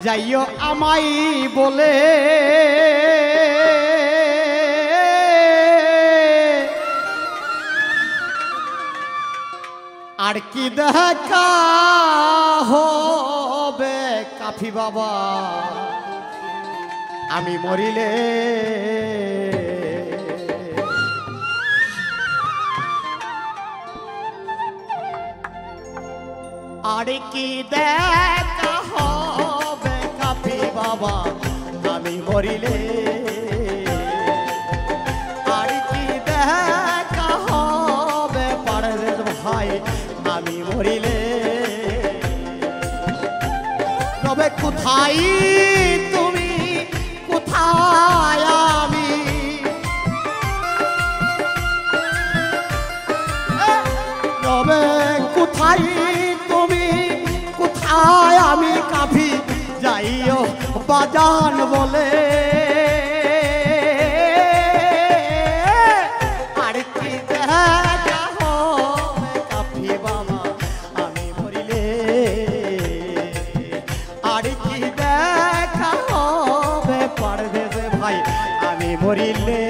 যাইও আমাই বলে আর কি দেখা হবে কাফি বাবা আমি মরিলে আর কি দেখা হবে কাফি বাবা আমি মরিলে আর কি দেখা হবে পারভেজ ভাই আমি মরিলে তবে কোথায় তুমি কোথায় আমি তবে কোথায় তুমি কোথায় আমি কাফি যাইও বাজান বলে আর কি দেখা হবে কাফি বাবা আমি মরিলে আর কি দেখা হবে পারভেজ ভাই আমি মরিলে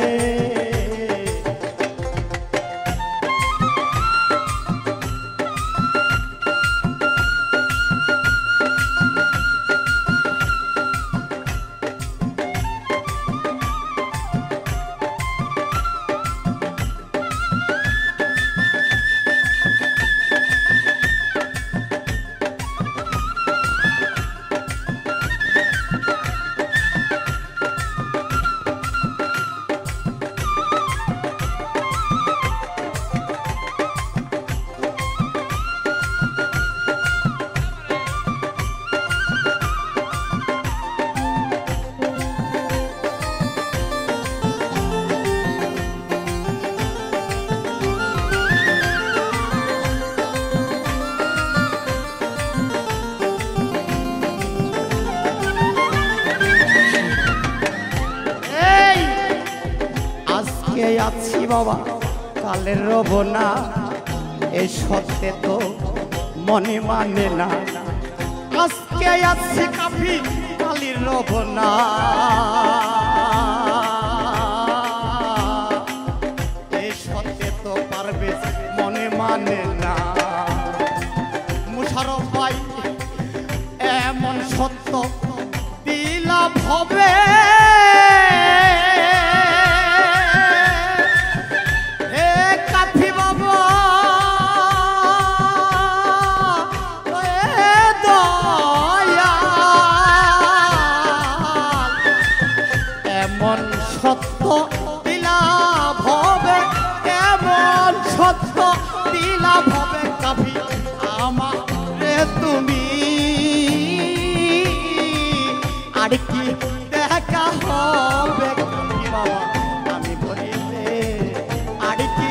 আছি বাবা কালের রব না এই সত্যে তো মনে মানে না আজকে আছি কাফি কালের রব না এই সত্যে তো পারবে মনে মানে না মুশারফ ভাই এমন সত্য দিলাম হবে সত্য দিলাম হবে এমন সত্য দিলাম হবে কাফি আমারে তুমি আর কি দেখা হবে কাফি বাবা আমি বলিলে আর কি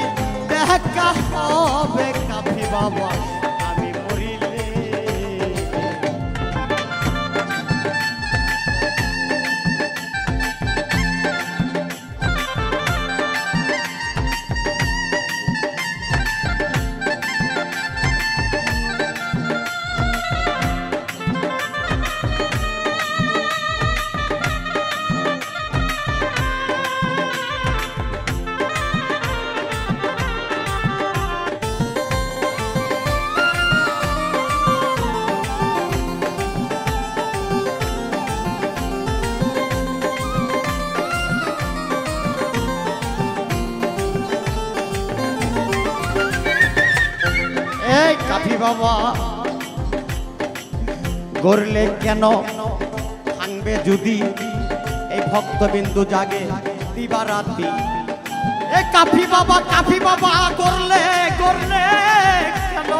দেখা হবে কাফি বাবা আমি মরিলে কাফি বাবা গড়লে কেন ভাঙবে যদি এই ভক্তবিন্দু জাগে দিবারাতি এ কাফি বাবা গড়লে গড়লে কেন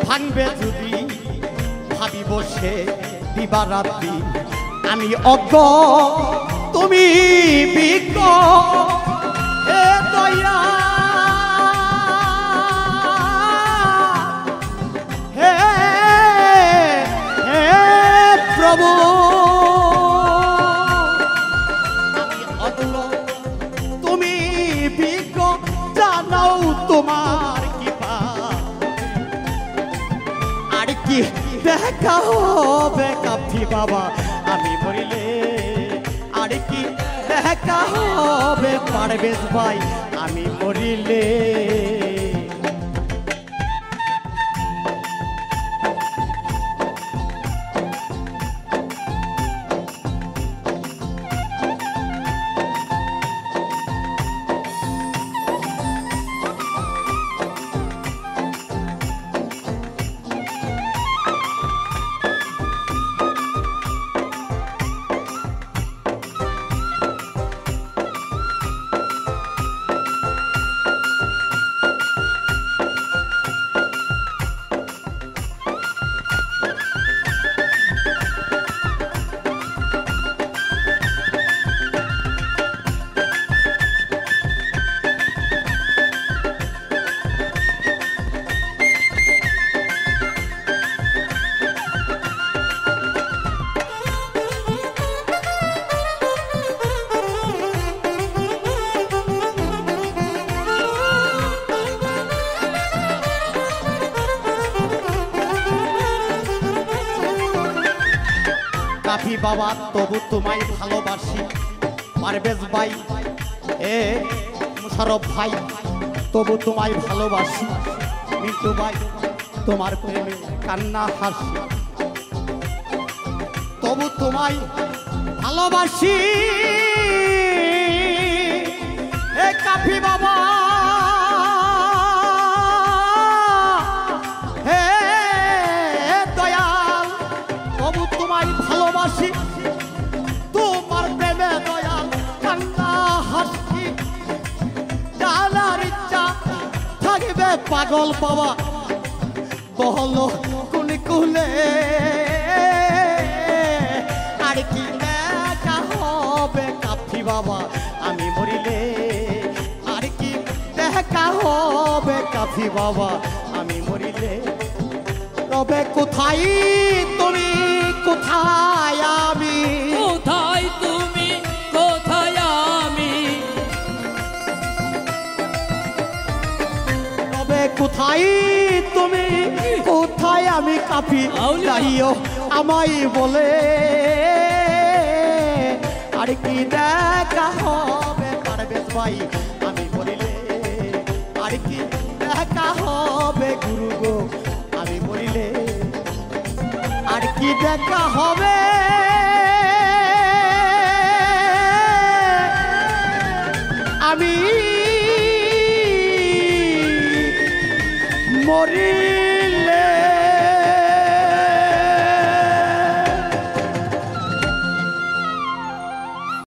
ভাঙবে যদি ভাবি বসে দিবারাতি আমি অজ্ঞ তুমি বিজ্ঞ হে দয়া প্রভু আমি অদল তুমি বিজ্ঞ জানাও তোমার কৃপা আর কি দেখা হবে কাফি বাবা আমি মরিলে আর কি দেখা হবে পারবেশ ভাই আমি মরিলে কাফি বাবা তবু তোমায় ভালোবাসি পারবেশ ভাই এ মুশারফ ভাই তবু তোমায় ভালোবাসি মিন্টু ভাই তোমার প্রেমে কান্না হাসি তবু তোমায় ভালোবাসি এ কাফি বাবা হে দয়াল তবু তোমায় ভালোবাসি তোমার প্রেমে দয়াল কান্না হাসি জানার ইচ্ছা থাকবে পাগল বাবা বহলো কুলে কুলে আর কি দেখা হবে কাফি বাবা আমি মরিলে আর কি দেখা হবে কাফি বাবা আমি মরিলে রবে কোথায় তুমি কোথায় আমি কোথায় তুমি কোথায় আমি রবে কোথায় তুমি কোথায় আমি কাফি যাইও আমায় বলে আর কি দেখা হবে পারবেশ ভাই আমি মরিলে আর কি দেখা হবে গুরু গো আমি মরিলে আর কি দেখা হবে